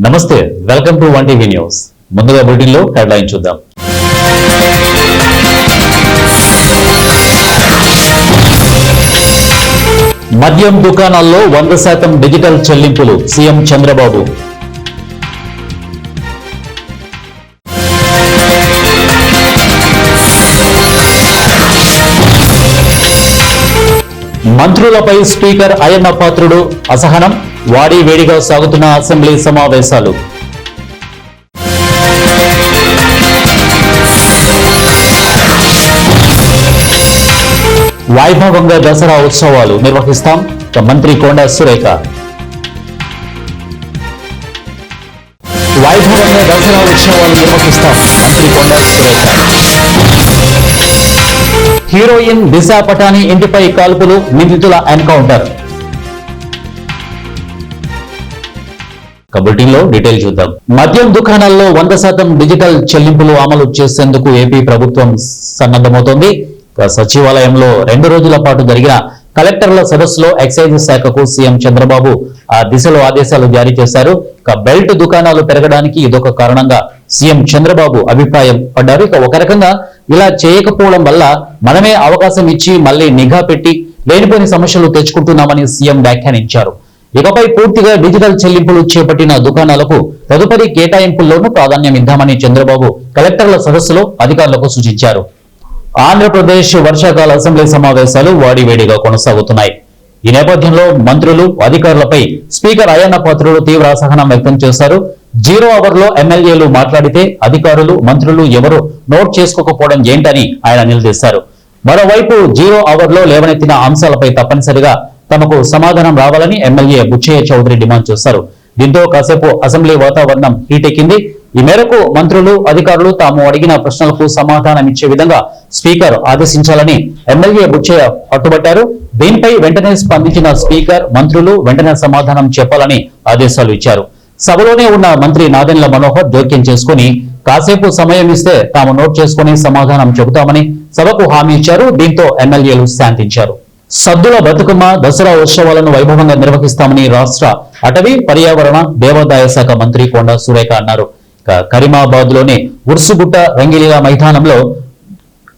నమస్తే, welcome to 1TV news. ముందుగా bulletin లో హెడ్లైన్ చూద్దాం. మద్యం దుకాణాల్లో 100% డిజిటల్ చెల్లింపులు సీఎం చంద్రబాబు. మంత్రులపై స్పీకర్ అయ్యన్న పాత్రుడు అసహనం, వాడి వేడిగా సాగుతున్న అసెంబ్లీ సమావేశాలు. వైభవంగా దసరా ఉత్సవాలు నిర్వహిస్తాం, మంత్రి కొండా సురేఖ. వైభవంగా దసరా ఉత్సవాలు నిర్వహిస్తాం, మంత్రి కొండా సురేఖ. హీరోయిన్ దిశా పటాని ఇంటిపై కాల్పులు, నిందితుల ఎన్కౌంటర్. బులెటిన్లో డీటెయిల్ చూద్దాం. మద్యం దుకాణాల్లో 100% డిజిటల్ చెల్లింపులు అమలు చేసేందుకు ఏపీ ప్రభుత్వం సన్నద్ధమవుతోంది. సచివాలయంలో 2 రోజుల పాటు జరిగిన కలెక్టర్ల సదస్సులో ఎక్సైజ్ శాఖకు సీఎం చంద్రబాబు ఆ దిశలో ఆదేశాలు జారీ చేశారు. బెల్ట్ దుకాణాలు పెరగడానికి ఇదొక కారణంగా సీఎం చంద్రబాబు అభిప్రాయం పడ్డారు. ఒక రకంగా ఇలా చేయకపోవడం వల్ల మనమే అవకాశం ఇచ్చి మళ్లీ నిఘా పెట్టి లేనిపోని సమస్యలు తెచ్చుకుంటున్నామని సీఎం వ్యాఖ్యానించారు. ఇకపై పూర్తిగా డిజిటల్ చెల్లింపులు చేపట్టిన దుకాణాలకు తదుపరి కేటాయింపుల్లోనూ ప్రాధాన్యం ఇద్దామని చంద్రబాబు కలెక్టర్ల సదస్సులో అధికారులకు సూచించారు. ఆంధ్రప్రదేశ్ వర్షాకాల అసెంబ్లీ సమావేశాలు వాడివేడిగా కొనసాగుతున్నాయి. ఈ నేపథ్యంలో మంత్రులు, అధికారులపై స్పీకర్ అయ్యన్న పాత్రుడు తీవ్ర అసహనం వ్యక్తం చేశారు. 0 అవర్లో ఎమ్మెల్యేలు మాట్లాడితే అధికారులు, మంత్రులు ఎవరు నోట్ చేసుకోకపోవడం ఏంటని ఆయన నిలదీశారు. మరోవైపు 0 అవర్లో లేవనెత్తిన అంశాలపై తప్పనిసరిగా తమకు సమాధానం రావాలని ఎమ్మెల్యే బుచ్చయ్య చౌదరి డిమాండ్ చేశారు. దీంతో కాసేపు అసెంబ్లీ వాతావరణం హీటెక్కింది. ఈ మేరకు మంత్రులు, అధికారులు తాము అడిగిన ప్రశ్నలకు సమాధానం ఇచ్చే విధంగా స్పీకర్ ఆదేశించాలని ఎమ్మెల్యే బుచ్చయ్య పట్టుబట్టారు. దీనిపై వెంటనే స్పందించిన స్పీకర్, మంత్రులు వెంటనే సమాధానం చెప్పాలని ఆదేశాలు ఇచ్చారు. సభలోనే ఉన్న మంత్రి నాదెండ్ల మనోహర్ జోక్యం చేసుకుని కాసేపు సమయం ఇస్తే తాము నోట్ చేసుకుని సమాధానం చెబుతామని సభకు హామీ ఇచ్చారు. దీంతో ఎమ్మెల్యేలు శాంతించారు. సద్దుల బతుకమ్మ దసరా ఉత్సవాలను వైభవంగా నిర్వహిస్తామని రాష్ట్ర అటవీ, పర్యావరణ, దేవాదాయ శాఖ మంత్రి కొండా సురేఖ అన్నారు. కరీమాబాద్ లోని ఉర్సుగుట్ట రంగిలీల మైదానంలో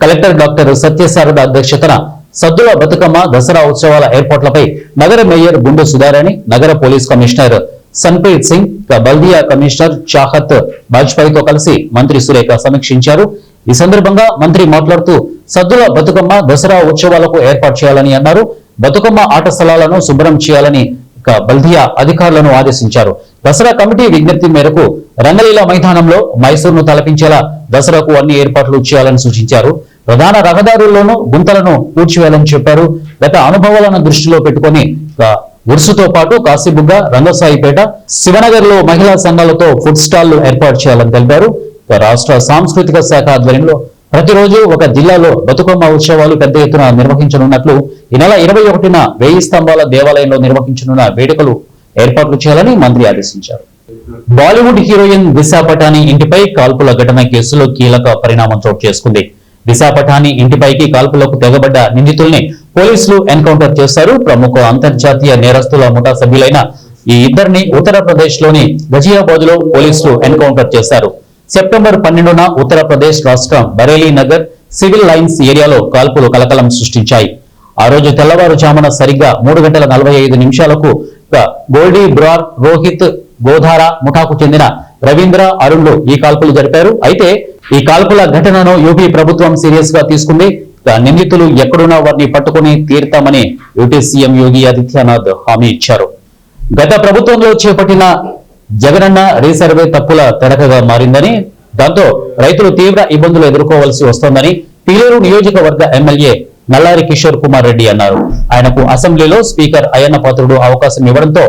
కలెక్టర్ డాక్టర్ సత్యశారద అధ్యక్షతన సద్దుల బతుకమ్మ దసరా ఉత్సవాల ఏర్పాట్లపై నగర మేయర్ గుండు సుధారాణి, నగర పోలీస్ కమిషనర్ సన్ప్రీత్ సింగ్, బల్దియా కమిషనర్ చాహత్ బాజ్పాయితో కలిసి మంత్రి సురేఖ సమీక్షించారు. ఈ సందర్భంగా మంత్రి మాట్లాడుతూ సద్దుల బతుకమ్మ దసరా ఉత్సవాలకు ఏర్పాటు చేయాలని అన్నారు. బతుకమ్మ ఆట స్థలాలను శుభ్రం చేయాలని బల్దియా అధికారులను ఆదేశించారు. దసరా కమిటీ విజ్ఞప్తి మేరకు రంగలీల మైదానంలో మైసూరును తలపించేలా దసరాకు అన్ని ఏర్పాట్లు చేయాలని సూచించారు. ప్రధాన రహదారుల్లోనూ గుంతలను పూడ్చివేయాలని చెప్పారు. గత అనుభవాలను దృష్టిలో పెట్టుకుని ఉర్సుతో పాటు కాశీబుగ్గ, రంగసాయిపేట, శివనగర్ లో మహిళా సంఘాలతో ఫుడ్ స్టాళ్లు ఏర్పాటు చేయాలని తెలిపారు. రాష్ట్ర సాంస్కృతిక శాఖ ఆధ్వర్యంలో ప్రతిరోజు ఒక జిల్లాలో బతుకమ్మ ఉత్సవాలు పెద్ద ఎత్తున నిర్వహించనున్నట్లు, ఈ నెల 21న 1000 స్తంభాల దేవాలయంలో నిర్వహించనున్న వేడుకలు ఏర్పాట్లు చేయాలని మంత్రి ఆదేశించారు. బాలీవుడ్ హీరోయిన్ దిశా పటాని ఇంటిపై కాల్పుల ఘటన కేసులో కీలక పరిణామం చోటు చేసుకుంది. దిశా పటాని ఇంటిపైకి కాల్పులకు తెగబడ్డ నిందితుల్ని పోలీసులు ఎన్కౌంటర్ చేశారు. ప్రముఖ అంతర్జాతీయ నేరస్తుల ముఠా సభ్యులైన ఈ ఇద్దరిని ఉత్తరప్రదేశ్ లోని గజియాబాద్ లో పోలీసులు ఎన్కౌంటర్ చేశారు. సెప్టెంబర్ 12న ఉత్తరప్రదేశ్ రాష్ట్రం బరేలీ నగర్ సివిల్ లైన్స్ ఏరియాలో కాల్పులు కలకలం సృష్టించాయి. ఆ రోజు తెల్లవారుజామున సరిగ్గా 3:45 గోల్డీ బ్రార్, రోహిత్ గోధార ముఠాకు చెందిన రవీంద్ర, అరుణ్లు ఈ కాల్పులు జరిపారు. అయితే ఈ కాల్పుల ఘటనను యూపీ ప్రభుత్వం సీరియస్ గా తీసుకుంది. నిందితులు ఎక్కడున్నా వారిని పట్టుకుని తీర్తామని యూపీ సీఎం యోగి ఆదిత్యనాథ్ హామీ ఇచ్చారు. గత ప్రభుత్వంలో చేపట్టిన జగనన్న రీసర్వే తప్పుల తడకగా మారిందని, దాంతో రైతులు తీవ్ర ఇబ్బందులు ఎదుర్కోవాల్సి వస్తోందని పీలేరు నియోజకవర్గ ఎమ్మెల్యే నల్లారి కిషోర్ కుమార్ రెడ్డి అన్నారు. ఆయనకు అసెంబ్లీలో స్పీకర్ అయ్యన్న పాత్రుడు అవకాశం ఇవ్వడంతో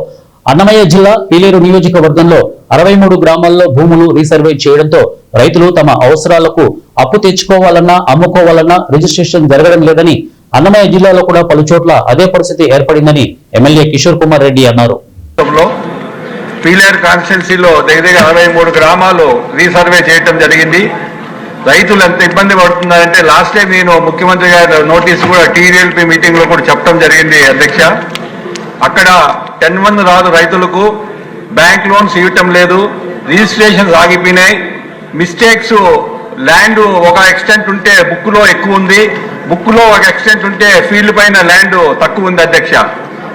అన్నమయ్య జిల్లా పీలేరు నియోజకవర్గంలో 63 గ్రామాల్లో భూములు రీసర్వే చేయడంతో రైతులు తమ అవసరాలకు అప్పు తెచ్చుకోవాలన్నా, అమ్ముకోవాలన్నా రిజిస్ట్రేషన్ జరగడం లేదని, అన్నమయ్య జిల్లాలో కూడా పలు చోట్ల అదే పరిస్థితి ఏర్పడిందని ఎమ్మెల్యే కిషోర్ కుమార్ రెడ్డి అన్నారు. పీలేరు కాన్స్టిట్యున్సీలో దగ్గర 63 గ్రామాలు రీసర్వే చేయడం జరిగింది. రైతులు ఎంత ఇబ్బంది పడుతున్నారంటే లాస్ట్ టైం నేను ముఖ్యమంత్రి గారి నోటీస్ కూడా టీడీఎల్పీ మీటింగ్ లో కూడా చెప్పడం జరిగింది అధ్యక్ష. అక్కడ 10 మంది రాదు రైతులకు బ్యాంక్ లోన్స్ ఇవ్వటం లేదు, రిజిస్ట్రేషన్స్ ఆగిపోయినాయి, మిస్టేక్స్ ల్యాండ్ ఒక ఎక్స్టెంట్ ఉంటే బుక్ లో ఎక్కువ ఉంది, బుక్ లో ఒక ఎక్స్టెంట్ ఉంటే ఫీల్డ్ పైన ల్యాండ్ తక్కువ ఉంది అధ్యక్ష.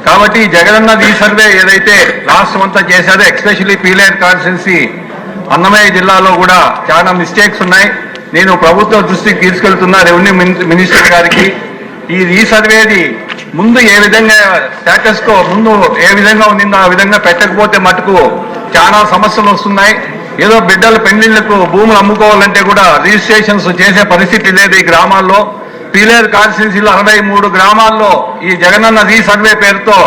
కాబట్టి జగనన్న రీసర్వే ఏదైతే రాష్ట్రం అంతా చేశారో ఎస్పెషల్లీ పీలేరు కాన్స్టిట్యున్సీ అన్నమయ్య జిల్లాలో కూడా చాలా మిస్టేక్స్ ఉన్నాయి. నేను ప్రభుత్వ దృష్టికి తీసుకెళ్తున్నా రెవెన్యూ మినిస్టర్ గారికి. ఈ రీసర్వేది ముందు ఏ విధంగా స్టేటస్ కో ముందు ఏ విధంగా ఉండిందో ఆ విధంగా పెట్టకపోతే మటుకు చాలా సమస్యలు వస్తున్నాయి. ఏదో బిడ్డల పెళ్లిళ్లకు భూములు అమ్ముకోవాలంటే కూడా రిజిస్ట్రేషన్స్ చేసే పరిస్థితి లేదు ఈ గ్రామాల్లో. పీలేరు కాన్స్టిట్యున్సీలో 63 గ్రామాల్లో ఈ జగనన్న రీసర్వే పేరుతో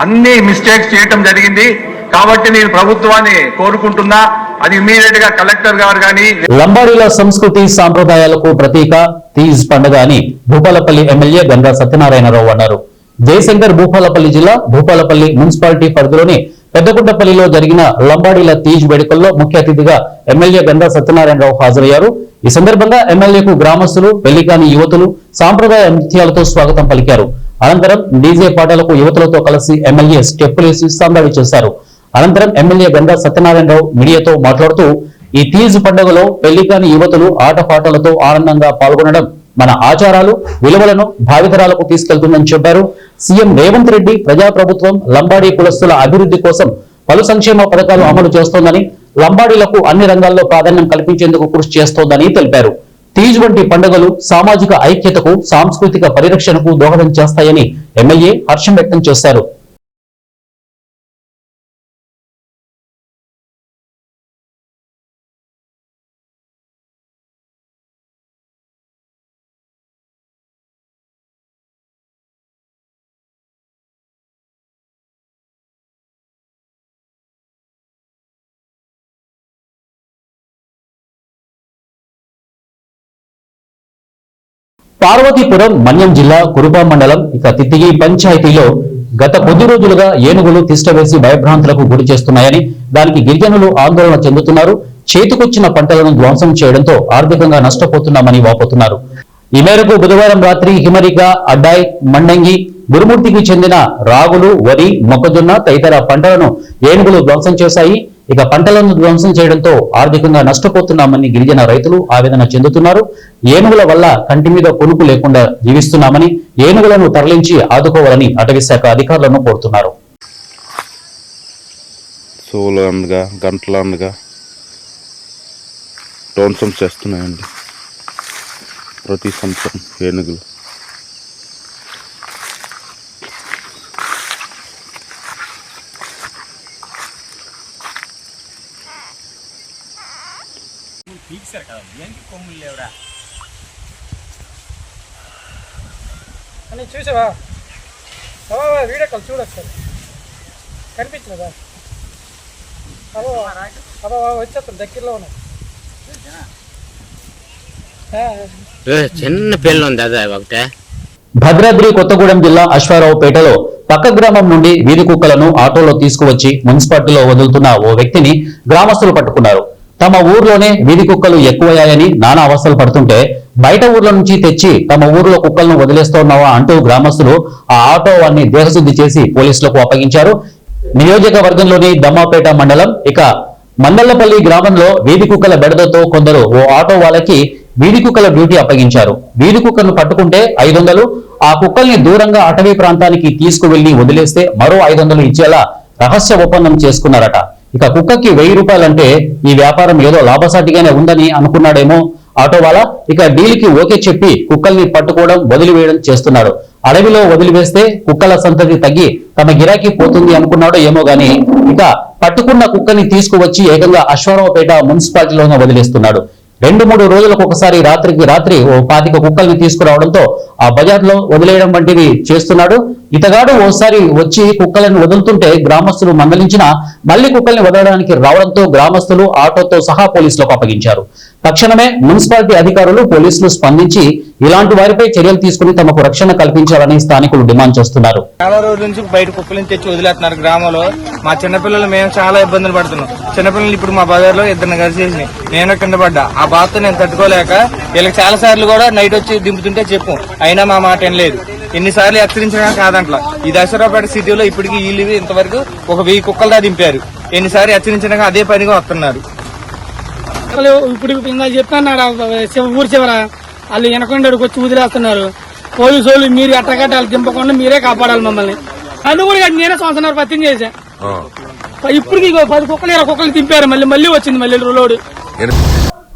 అన్ని మిస్టేక్స్ చేయటం జరిగింది. కాబట్టి నేను ప్రభుత్వాన్ని కోరుకుంటున్నా, అది ఇమీడియట్ గా కలెక్టర్ గారు కానీ. లంబాడీల సంస్కృతి సాంప్రదాయాలకు ప్రతీక తీజ్ పండుగ అని భూపాలపల్లి ఎమ్మెల్యే గంగా సత్యనారాయణరావు అన్నారు. జయశంకర్ భూపాలపల్లి జిల్లా భూపాలపల్లి మున్సిపాలిటీ పరిధిలోని పెద్దగుంటపల్లిలో జరిగిన లంబాడీల తీజ్ వేడుకల్లో ముఖ్య అతిథిగా ఎమ్మెల్యే గంగా సత్యనారాయణరావు హాజరయ్యారు. ఈ సందర్భంగా ఎమ్మెల్యేకు గ్రామస్తులు, పెళ్లికాని యువతులు సాంప్రదాయ నృత్యాలతో స్వాగతం పలికారు. అనంతరం డీజే పాటలకు యువతులతో కలిసి ఎమ్మెల్యే స్టెప్పులేసి సందడి చేశారు. అనంతరం ఎమ్మెల్యే గంగా సత్యనారాయణరావు మీడియాతో మాట్లాడుతూ ఈ తీజ్ పండుగలో పెళ్లికాని యువతులు ఆటపాటలతో ఆనందంగా పాల్గొనడం మన ఆచారాలు, విలువలను భావితరాలకు తీసుకెళ్తుందని చెప్పారు. సీఎం రేవంత్ రెడ్డి ప్రజాప్రభుత్వం లంబాడీ కులస్తుల అభివృద్ధి కోసం పలు సంక్షేమ పథకాలు అమలు చేస్తోందని, లంబాడీలకు అన్ని రంగాల్లో ప్రాధాన్యం కల్పించేందుకు కృషి చేస్తోందని తెలిపారు. తీజ్ వంటి పండుగలు సామాజిక ఐక్యతకు, సాంస్కృతిక పరిరక్షణకు దోహదం చేస్తాయని ఎమ్మెల్యే హర్షం వ్యక్తం చేశారు. పార్వతీపురం మన్యం జిల్లా కురుపా మండలం తిత్తిగి పంచాయతీలో గత కొద్ది రోజులుగా ఏనుగులు తిష్టవేసి భయభ్రాంతులకు గురి చేస్తున్నాయని, దానికి గిరిజనులు ఆందోళన చెందుతున్నారు. చేతికొచ్చిన పంటలను ధ్వంసం చేయడంతో ఆర్థికంగా నష్టపోతున్నామని వాపోతున్నారు. ఈ మేరకు బుధవారం రాత్రి హిమరిక, అడ్డాయ్, మండంగి, గురుమూర్తికి చెందిన రాగులు, వరి, మొక్కజొన్న తదితర పంటలను ఏనుగులు ధ్వంసం చేశాయి. పంటలను ధ్వంసం చేయడంతో ఆర్థికంగా నష్టపోతున్నామని గిరిజన రైతులు ఆవేదన చెందుతున్నారు. ఏనుగుల వల్ల కంటి మీద కొనుకు లేకుండా జీవిస్తున్నామని, ఏనుగులను తరలించి ఆదుకోవాలని అటవీశాఖ అధికారులను కోరుతున్నారు. సోలనగా గంటలనగా ధ్వంసం చేస్తున్నాయండి ప్రతి సంవత్సరం ఏనుగులు. అని చూసావా వీడియో కాల్ చూడొచ్చు కనిపించలేదా? అదో వచ్చేస్తాను దగ్గరలో ఉన్నాయి. చిన్న పిల్లలు ఉంది అదే ఒకటే. భద్రాద్రి కొత్తగూడెం జిల్లా అశ్వారావుపేటలో పక్క గ్రామం నుండి వీధి కుక్కలను ఆటోలో తీసుకువచ్చి మున్సిపాలిటీలో వదులుతున్న ఓ వ్యక్తిని గ్రామస్తులు పట్టుకున్నారు. తమ ఊర్లోనే వీధి కుక్కలు ఎక్కువయ్యాయని నానా అవస్థలు పడుతుంటే బయట ఊర్ల నుంచి తెచ్చి తమ ఊర్లో కుక్కలను వదిలేస్తున్నావా అంటూ గ్రామస్తులు ఆ ఆటో వారిని దేహశుద్ధి చేసి పోలీసులకు అప్పగించారు. నియోజకవర్గంలోని దమ్మాపేట మండలం మందల్లపల్లి గ్రామంలో వీధి కుక్కల బెడదతో కొందరు ఓ ఆటో వాళ్ళకి వీధి కుక్కల డ్యూటీ అప్పగించారు. వీధి కుక్కను పట్టుకుంటే 500, ఆ కుక్కల్ని దూరంగా అటవీ ప్రాంతానికి తీసుకువెళ్లి వదిలేస్తే మరో 500 ఇచ్చేలా రహస్య ఒప్పందం చేసుకున్నారట. కుక్కకి 1000 రూపాయలంటే ఈ వ్యాపారం ఏదో లాభసాటిగానే ఉందని అనుకున్నాడేమో ఆటోవాలా. డీల్కి ఓకే చెప్పి కుక్కల్ని పట్టుకోవడం, వదిలివేయడం చేస్తున్నాడు. అడవిలో వదిలివేస్తే కుక్కల సంతతి తగ్గి తమ గిరాకీ పోతుంది అనుకున్నాడో ఏమో గాని పట్టుకున్న కుక్కని తీసుకువచ్చి ఏకంగా అశ్వారావుపేట మున్సిపాలిటీలోనే వదిలేస్తున్నాడు. 2-3 రోజులకు ఒకసారి రాత్రికి రాత్రి ఓ 25 కుక్కల్ని తీసుకురావడంతో ఆ బజార్లో వదిలేయడం వంటివి చేస్తున్నాడు. ఇతగాడు ఓసారి వచ్చి కుక్కలను వదులుతుంటే గ్రామస్తులు మందలించినా మళ్లీ కుక్కల్ని వదలడానికి రావడంతో గ్రామస్తులు ఆటోతో సహా పోలీసులకు అప్పగించారు. తక్షణమే మున్సిపాలిటీ అధికారులు, పోలీసులు స్పందించి ఇలాంటి వారిపై చర్యలు తీసుకుని తమకు రక్షణ కల్పించాలని స్థానికులు డిమాండ్ చేస్తున్నారు. చాలా రోజుల నుంచి బయట కుక్కలను తెచ్చి వదిలేస్తున్నారు గ్రామంలో. మా చిన్నపిల్లలు మేము చాలా ఇబ్బందులు పడుతున్నాం. చిన్నపిల్లలు ఇప్పుడు మా బజార్లో 2 కలిసేసి నేను కింద పడ్డా. ఆ బాధతో నేను తట్టుకోలేక వీళ్ళకి చాలా సార్లు కూడా నైట్ వచ్చి దింపుతుంటే చెప్పు, అయినా మా మాట ఏం లేదు. ఎన్నిసార్లు హెచ్చరించినా కాదంట్లా. ఈ దసరాపేట సిటీలో ఇప్పటికీ వీళ్ళు ఇంతవరకు ఒక 1000 కుక్కలు దింపారు. ఎన్నిసార్లు హెచ్చరించినా అదే పనిగా వస్తున్నారు. ఇప్పుడు ఇంకా చెప్తున్నాడు ఊరి చివర వాళ్ళు వెనకొండడికి వచ్చి వదిలేస్తున్నారు. పోలీసు వాళ్ళు మీరు ఎట్టగట్టాలి దింపకుండా మీరే కాపాడాలి మమ్మల్ని. అది కూడా నేనే సంవత్సరం పత్యం చేశా. ఇప్పటికి 10 కుక్కలు 20 కుక్కలు దింపారు. మళ్ళీ వచ్చింది మళ్ళీ లోడు.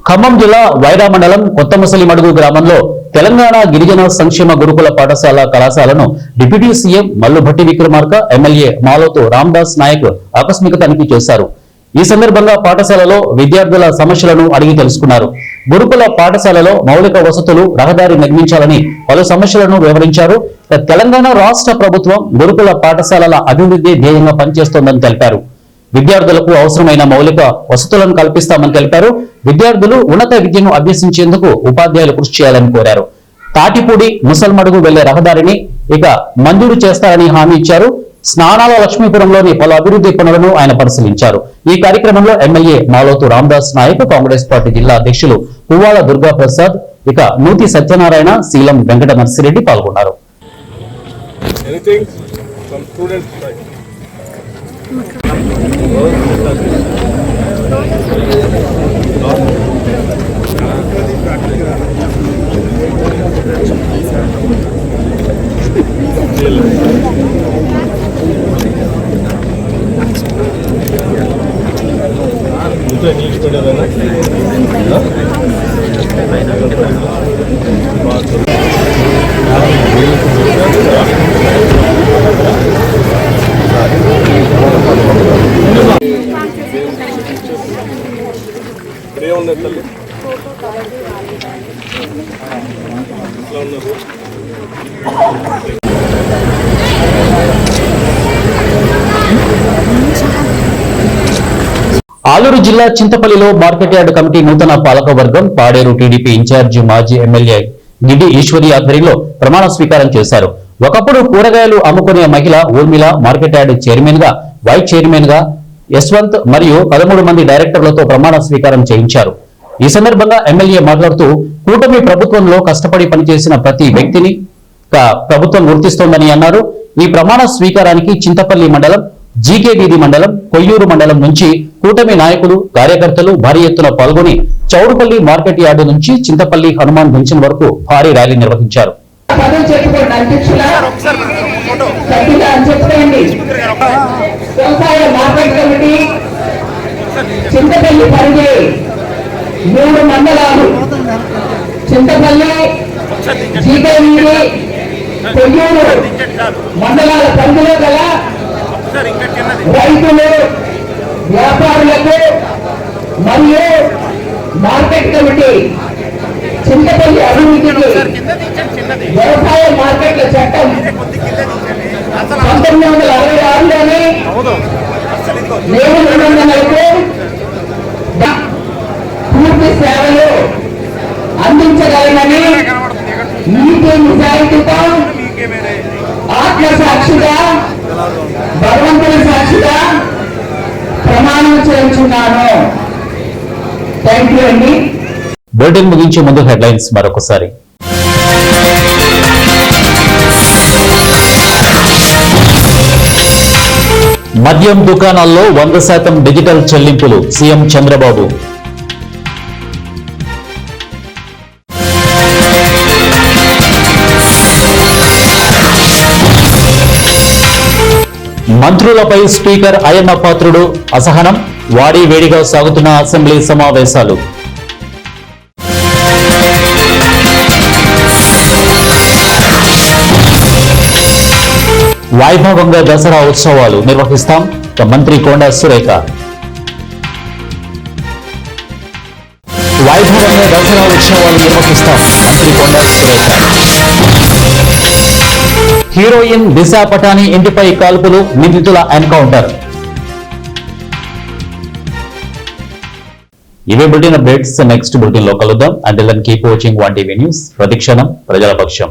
ఖమ్మం జిల్లా వైరా మండలం కొత్త ముసలిమడుగు గ్రామంలో తెలంగాణ గిరిజన సంక్షేమ గురుకుల పాఠశాల కళాశాలను deputy CM Mallu Bhatti Vikramarka, MLA Malothu Ramdas Naik ఆకస్మిక తనిఖీ చేశారు. ఈ సందర్భంగా పాఠశాలలో విద్యార్థుల సమస్యలను అడిగి తెలుసుకున్నారు. గురుకుల పాఠశాలలో మౌలిక వసతులు, రహదారి నిర్మించాలని పలు సమస్యలను వివరించారు. తెలంగాణ రాష్ట్ర ప్రభుత్వం గురుకుల పాఠశాలల అభివృద్ధి ధ్యేయంగా పనిచేస్తోందని తెలిపారు. విద్యార్థులకు అవసరమైన మౌలిక వసతులను కల్పిస్తామని తెలిపారు. విద్యార్థులు ఉన్నత విద్యను అభ్యసించేందుకు ఉపాధ్యాయులు కృషి చేయాలని కోరారు. తాటిపూడి ముసల్మడుగు వెళ్లే రహదారిని మంజూరు చేస్తారని హామీ ఇచ్చారు. స్నానాల లక్ష్మీపురంలోని పలు అభివృద్ధి పనులను ఆయన పరిశీలించారు. ఈ కార్యక్రమంలో ఎమ్మెల్యే మాలోతు రామదాస్ నాయక్, కాంగ్రెస్ పార్టీ జిల్లా అధ్యక్షులు పువ్వాల దుర్గాప్రసాద్, నూతి సత్యనారాయణ, శీలం వెంకట నర్సిరెడ్డి పాల్గొన్నారు. ఆలూరు జిల్లా చింతపల్లిలో మార్కెట్ యార్డ్ కమిటీ నూతన పాలక వర్గం పాడేరు టీడీపీ ఇన్ఛార్జి మాజీ ఎమ్మెల్యే గిడ్డి ఈశ్వరి ఆధ్వర్యంలో ప్రమాణ స్వీకారం చేశారు. ఒకప్పుడు కూరగాయలు అమ్ముకునే మహిళ ఊర్మిళ మార్కెట్ యార్డ్ చైర్మన్ గా, వైస్ చైర్మన్ గా యశ్వంత్ మరియు 13 మంది డైరెక్టర్లతో ప్రమాణ స్వీకారం చేయించారు. ఈ సందర్భంగా ఎమ్మెల్యే మాట్లాడుతూ కూటమి ప్రభుత్వంలో కష్టపడి పనిచేసిన ప్రతి వ్యక్తిని ప్రభుత్వం గుర్తిస్తోందని అన్నారు. ఈ ప్రమాణ స్వీకారానికి చింతపల్లి మండలం, జీకే వీధి మండలం, కొయ్యూరు మండలం నుంచి కూటమి నాయకులు, కార్యకర్తలు భారీ ఎత్తున పాల్గొని చౌడుపల్లి మార్కెట్ యార్డు నుంచి చింతపల్లి హనుమాన్ జంక్షన్ వరకు భారీ ర్యాలీ నిర్వహించారు. చింతపల్లి పరిధి 3 మండలాలు చింతపల్లి, జీకే వీధి, కొయ్యూరు మండలాల పరిధిలో గల రైతులు, వ్యాపారులకు మరియు మార్కెట్ కమిటీ చింతపల్లి అభివృద్ధికి వ్యవసాయ మార్కెట్ల చట్టం 1966లోనే నేడు నిబంధనలకు పూర్తి సేవలు అందించగలమని నీతి నిజాయితీతో ఆత్మసాక్షిగా భగవంతుని సాక్షిగా ప్రమాణం చేయించున్నాను. థ్యాంక్ యూ అండి. బులెటిన్ ముగించే ముందు హెడ్లైన్స్ మరొకసారి. మద్యం దుకాణాల్లో 100% డిజిటల్ చెల్లింపులు, సీఎం చంద్రబాబు. మంత్రులపై స్పీకర్ అయ్యన్న పాత్రుడు అసహనం, వాడి వేడిగా సాగుతున్న అసెంబ్లీ సమావేశాలు. వైభవంగా దసరా ఉత్సవాలు నిర్వహిస్తాం, మంత్రి కొండా సురేఖ. వైభవంగా దసరా ఉత్సవాలు నిర్వహిస్తాం, మంత్రి కొండా సురేఖ. హీరోయిన్ దిశా పటాని ఇంటిపై కాల్పులు, నిందితుల ఎన్కౌంటర్. ఇవే బులెటిన్ అప్డేట్స్. నెక్స్ట్ బులెటిన్ లో కలుద్దాం. Until then keep watching 1 TV news. ప్రతిక్షణం ప్రజల పక్షం.